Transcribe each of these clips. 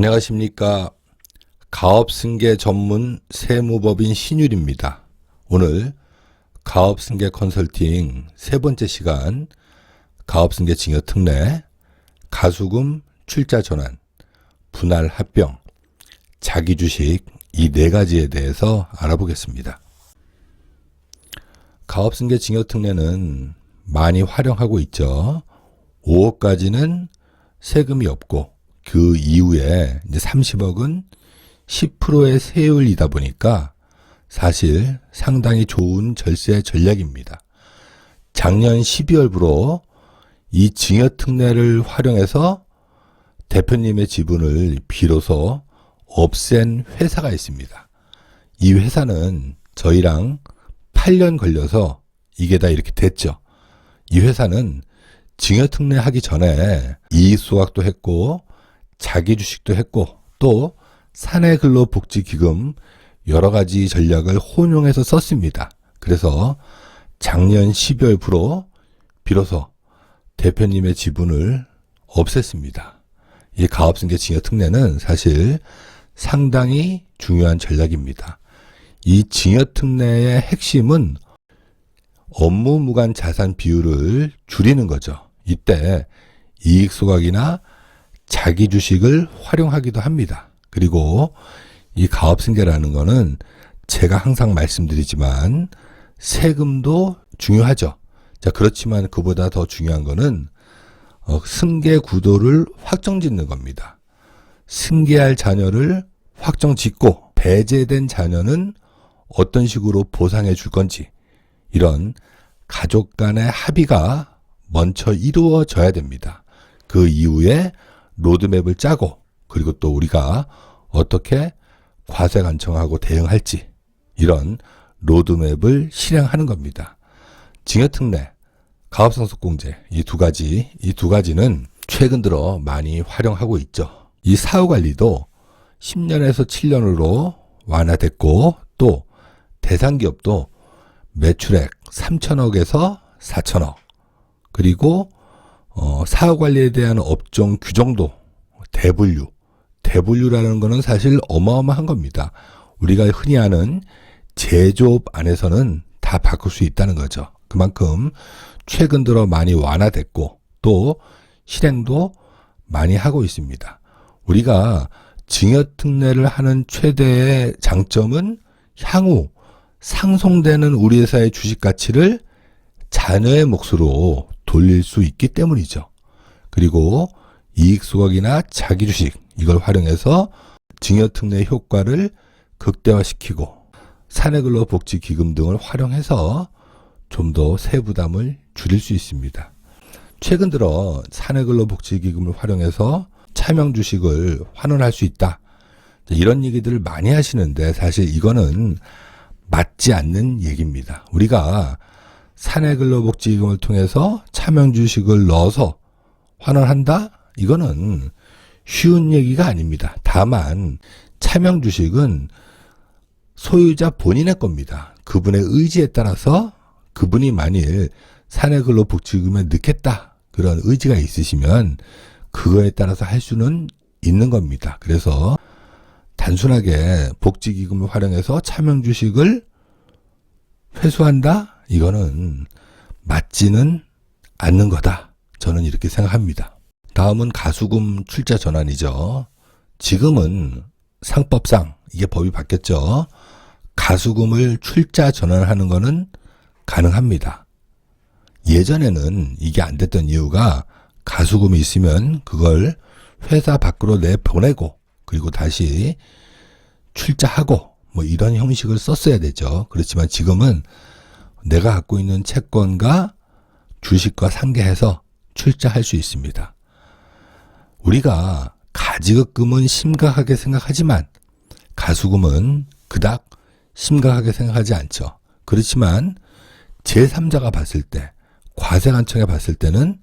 안녕하십니까. 가업승계 전문 세무법인 신율입니다. 오늘 가업승계 컨설팅 세 번째 시간, 가업승계 증여 특례, 가수금 출자 전환, 분할 합병, 자기주식 이 네 가지에 대해서 알아보겠습니다. 가업승계 증여 특례는 많이 활용하고 있죠. 5억까지는 세금이 없고 그 이후에 이제 30억은 10%의 세율이다 보니까 사실 상당히 좋은 절세 전략입니다. 작년 12월부로 이 증여특례를 활용해서 대표님의 지분을 비로소 없앤 회사가 있습니다. 이 회사는 저희랑 8년 걸려서 이게 다 이렇게 됐죠. 이 회사는 증여특례 하기 전에 이익소각도 했고 자기 주식도 했고 또 사내근로복지기금 여러 가지 전략을 혼용해서 썼습니다. 그래서 작년 12월부로 비로소 대표님의 지분을 없앴습니다. 이 가업승계 증여특례는 사실 상당히 중요한 전략입니다. 이 증여특례의 핵심은 업무무관 자산 비율을 줄이는 거죠. 이때 이익소각이나 자기 주식을 활용하기도 합니다. 그리고 이 가업승계라는 거는 제가 항상 말씀드리지만 세금도 중요하죠. 자, 그렇지만 그보다 더 중요한 거는 승계 구도를 확정짓는 겁니다. 승계할 자녀를 확정짓고 배제된 자녀는 어떤 식으로 보상해 줄 건지 이런 가족 간의 합의가 먼저 이루어져야 됩니다. 그 이후에 로드맵을 짜고 그리고 또 우리가 어떻게 과세관청하고 대응할지 이런 로드맵을 실행하는 겁니다. 증여특례, 가업상속공제 이 두 가지는 최근 들어 많이 활용하고 있죠. 이 사후관리도 10년에서 7년으로 완화됐고 또 대상기업도 매출액 3천억에서 4천억 그리고 사후관리에 대한 업종 규정도 대분류라는 거는 사실 어마어마한 겁니다. 우리가 흔히 아는 제조업 안에서는 다 바꿀 수 있다는 거죠. 그만큼 최근 들어 많이 완화됐고 또 실행도 많이 하고 있습니다. 우리가 증여특례를 하는 최대의 장점은 향후 상속되는 우리 회사의 주식 가치를 자녀의 몫으로 돌릴 수 있기 때문이죠. 그리고 이익소각이나 자기주식 이걸 활용해서 증여특례 효과를 극대화시키고 사내근로복지기금 등을 활용해서 좀 더 세부담을 줄일 수 있습니다. 최근 들어 사내근로복지기금을 활용해서 차명주식을 환원할 수 있다. 이런 얘기들을 많이 하시는데 사실 이거는 맞지 않는 얘기입니다. 우리가 사내근로복지기금을 통해서 차명주식을 넣어서 환원한다? 이거는 쉬운 얘기가 아닙니다. 다만 차명주식은 소유자 본인의 겁니다. 그분의 의지에 따라서 그분이 만일 사내근로복지기금에 넣겠다 그런 의지가 있으시면 그거에 따라서 할 수는 있는 겁니다. 그래서 단순하게 복지기금을 활용해서 차명주식을 회수한다? 이거는 맞지는 않는 거다. 저는 이렇게 생각합니다. 다음은 가수금 출자 전환이죠. 지금은 상법상 이게 법이 바뀌었죠. 가수금을 출자 전환하는 거는 가능합니다. 예전에는 이게 안 됐던 이유가 가수금이 있으면 그걸 회사 밖으로 내보내고 그리고 다시 출자하고 뭐 이런 형식을 썼어야 되죠. 그렇지만 지금은 내가 갖고 있는 채권과 주식과 상계해서 출자할 수 있습니다. 우리가 가지급금은 심각하게 생각하지만 가수금은 그닥 심각하게 생각하지 않죠. 그렇지만 제3자가 봤을 때 과세관청에 봤을 때는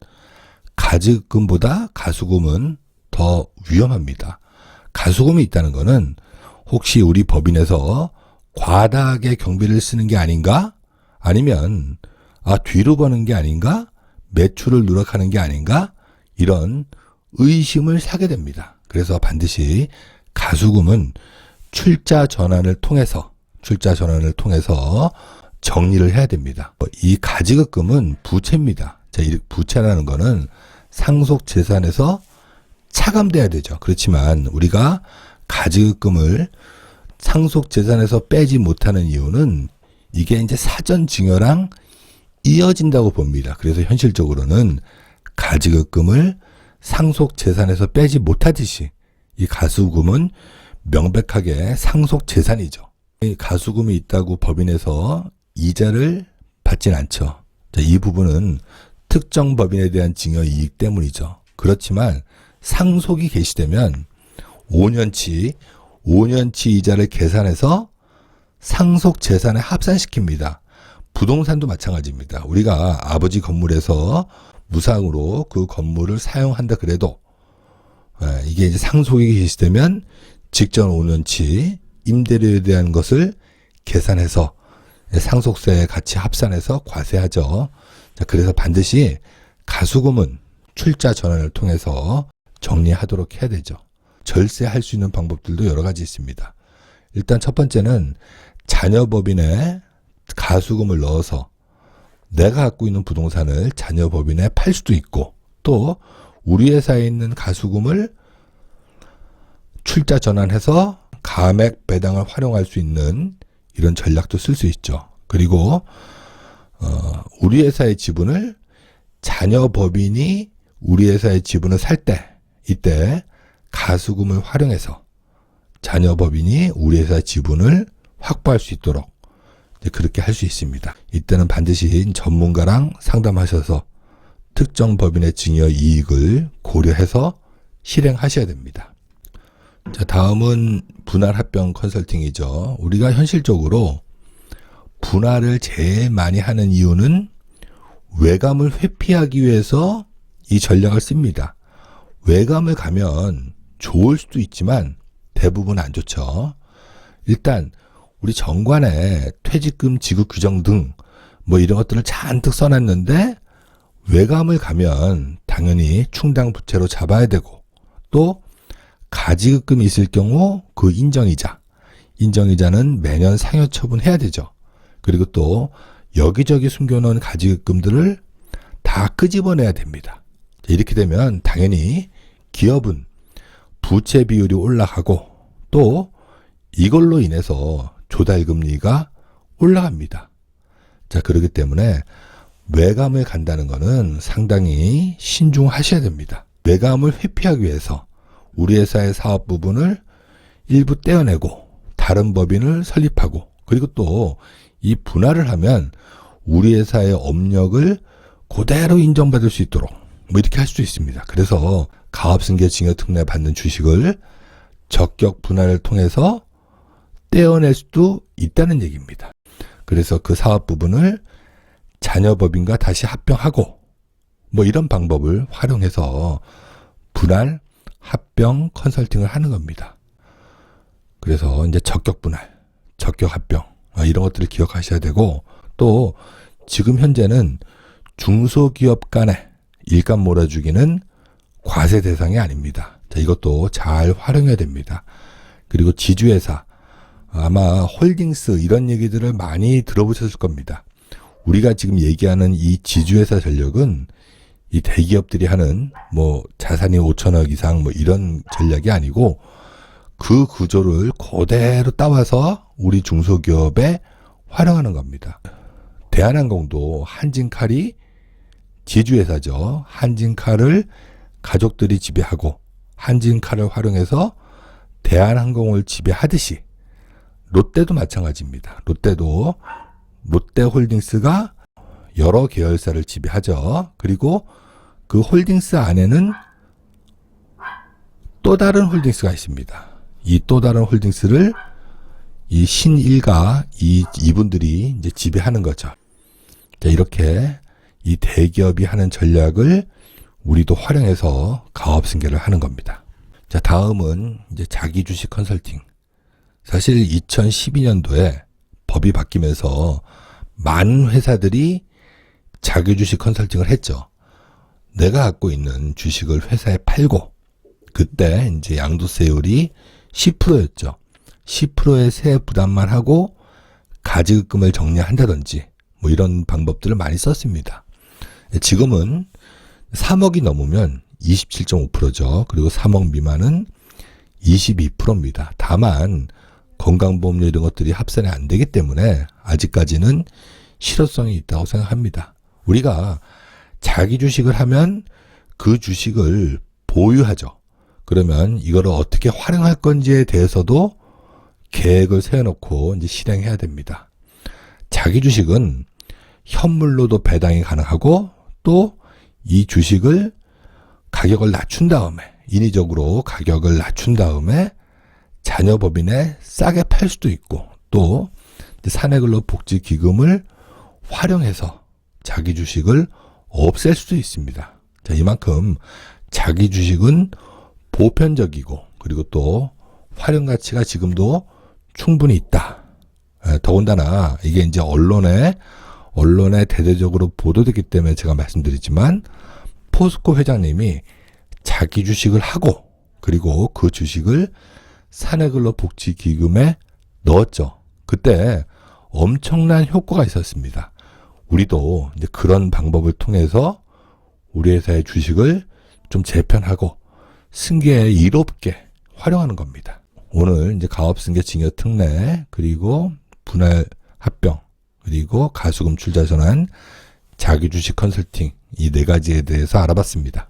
가지급금보다 가수금은 더 위험합니다. 가수금이 있다는 거는 혹시 우리 법인에서 과다하게 경비를 쓰는 게 아닌가? 아니면 뒤로 버는 게 아닌가? 매출을 누락하는 게 아닌가? 이런 의심을 사게 됩니다. 그래서 반드시 가수금은 출자 전환을 통해서 정리를 해야 됩니다. 이 가지급금은 부채입니다. 자, 이 부채라는 거는 상속 재산에서 차감돼야 되죠. 그렇지만 우리가 가지급금을 상속 재산에서 빼지 못하는 이유는 이게 이제 사전 증여랑 이어진다고 봅니다. 그래서 현실적으로는 가지급금을 상속 재산에서 빼지 못하듯이 이 가수금은 명백하게 상속 재산이죠. 이 가수금이 있다고 법인에서 이자를 받진 않죠. 자, 이 부분은 특정 법인에 대한 증여 이익 때문이죠. 그렇지만 상속이 개시되면 5년치 이자를 계산해서 상속 재산에 합산시킵니다. 부동산도 마찬가지입니다. 우리가 아버지 건물에서 무상으로 그 건물을 사용한다 그래도 이게 이제 상속이 개시되면 직전 5년치 임대료에 대한 것을 계산해서 상속세에 같이 합산해서 과세하죠. 자, 그래서 반드시 가수금은 출자 전환을 통해서 정리하도록 해야 되죠. 절세할 수 있는 방법들도 여러 가지 있습니다. 일단 첫 번째는 자녀법인에 가수금을 넣어서 내가 갖고 있는 부동산을 자녀법인에 팔 수도 있고, 또 우리 회사에 있는 가수금을 출자 전환해서 가액 배당을 활용할 수 있는 이런 전략도 쓸 수 있죠. 그리고 우리 회사의 지분을 자녀법인이 우리 회사의 지분을 살 때, 이때 가수금을 활용해서 자녀법인이 우리 회사 지분을 확보할 수 있도록 그렇게 할 수 있습니다. 이때는 반드시 전문가랑 상담하셔서 특정 법인의 증여 이익을 고려해서 실행하셔야 됩니다. 자, 다음은 분할 합병 컨설팅이죠. 우리가 현실적으로 분할을 제일 많이 하는 이유는 외감을 회피하기 위해서 이 전략을 씁니다. 외감을 가면 좋을 수도 있지만 대부분 안 좋죠. 일단 우리 정관에 퇴직금 지급 규정 등 뭐 이런 것들을 잔뜩 써놨는데 외감을 가면 당연히 충당 부채로 잡아야 되고, 또 가지급금이 있을 경우 그 인정이자는 매년 상여 처분해야 되죠. 그리고 또 여기저기 숨겨놓은 가지급금들을 다 끄집어내야 됩니다. 이렇게 되면 당연히 기업은 부채 비율이 올라가고, 또 이걸로 인해서 조달금리가 올라갑니다. 자, 그렇기 때문에 외감을 간다는 것은 상당히 신중하셔야 됩니다. 외감을 회피하기 위해서 우리 회사의 사업 부분을 일부 떼어내고 다른 법인을 설립하고, 그리고 또 이 분할을 하면 우리 회사의 업력을 그대로 인정받을 수 있도록 뭐 이렇게 할 수도 있습니다. 그래서 가압승계 증여특례 받는 주식을 적격 분할을 통해서 떼어낼 수도 있다는 얘기입니다. 그래서 그 사업 부분을 자녀법인과 다시 합병하고 뭐 이런 방법을 활용해서 분할 합병 컨설팅을 하는 겁니다. 그래서 이제 적격 분할, 적격 합병 이런 것들을 기억하셔야 되고, 또 지금 현재는 중소기업 간의 일감 몰아주기는 과세 대상이 아닙니다. 자, 이것도 잘 활용해야 됩니다. 그리고 지주회사, 아마 홀딩스 이런 얘기들을 많이 들어보셨을 겁니다. 우리가 지금 얘기하는 이 지주회사 전략은 이 대기업들이 하는 뭐 자산이 5천억 이상 뭐 이런 전략이 아니고, 그 구조를 그대로 따와서 우리 중소기업에 활용하는 겁니다. 대한항공도 한진칼이 지주회사죠. 한진칼을 가족들이 지배하고 한진칼을 활용해서 대한항공을 지배하듯이 롯데도 마찬가지입니다. 롯데도 롯데홀딩스가 여러 계열사를 지배하죠. 그리고 그 홀딩스 안에는 또 다른 홀딩스가 있습니다. 이 또 다른 홀딩스를 이 신일가 이분들이 이제 지배하는 거죠. 자, 이렇게 이 대기업이 하는 전략을 우리도 활용해서 가업승계를 하는 겁니다. 자, 다음은 이제 자기주식 컨설팅. 사실 2012년도에 법이 바뀌면서 많은 회사들이 자기주식 컨설팅을 했죠. 내가 갖고 있는 주식을 회사에 팔고, 그때 이제 양도세율이 10%였죠. 10%의 세액 부담만 하고 가지급금을 정리한다든지 뭐 이런 방법들을 많이 썼습니다. 지금은 3억이 넘으면 27.5%죠. 그리고 3억 미만은 22%입니다. 다만 건강보험료 이런 것들이 합산이 안 되기 때문에 아직까지는 실효성이 있다고 생각합니다. 우리가 자기 주식을 하면 그 주식을 보유하죠. 그러면 이거를 어떻게 활용할 건지에 대해서도 계획을 세워놓고 이제 실행해야 됩니다. 자기 주식은 현물로도 배당이 가능하고 또 이 주식을 가격을 낮춘 다음에 인위적으로 가격을 낮춘 다음에 자녀법인에 싸게 팔 수도 있고 또 사내근로복지기금을 활용해서 자기 주식을 없앨 수도 있습니다. 자, 이만큼 자기 주식은 보편적이고 그리고 또 활용 가치가 지금도 충분히 있다. 더군다나 이게 이제 언론에 대대적으로 보도됐기 때문에 제가 말씀드리지만 포스코 회장님이 자기 주식을 하고 그리고 그 주식을 사내근로복지기금에 넣었죠. 그때 엄청난 효과가 있었습니다. 우리도 이제 그런 방법을 통해서 우리 회사의 주식을 좀 재편하고 승계에 이롭게 활용하는 겁니다. 오늘 이제 가업승계 증여 특례 그리고 분할 합병 그리고 가수금 출자 전환 자기 주식 컨설팅 이 네 가지에 대해서 알아봤습니다.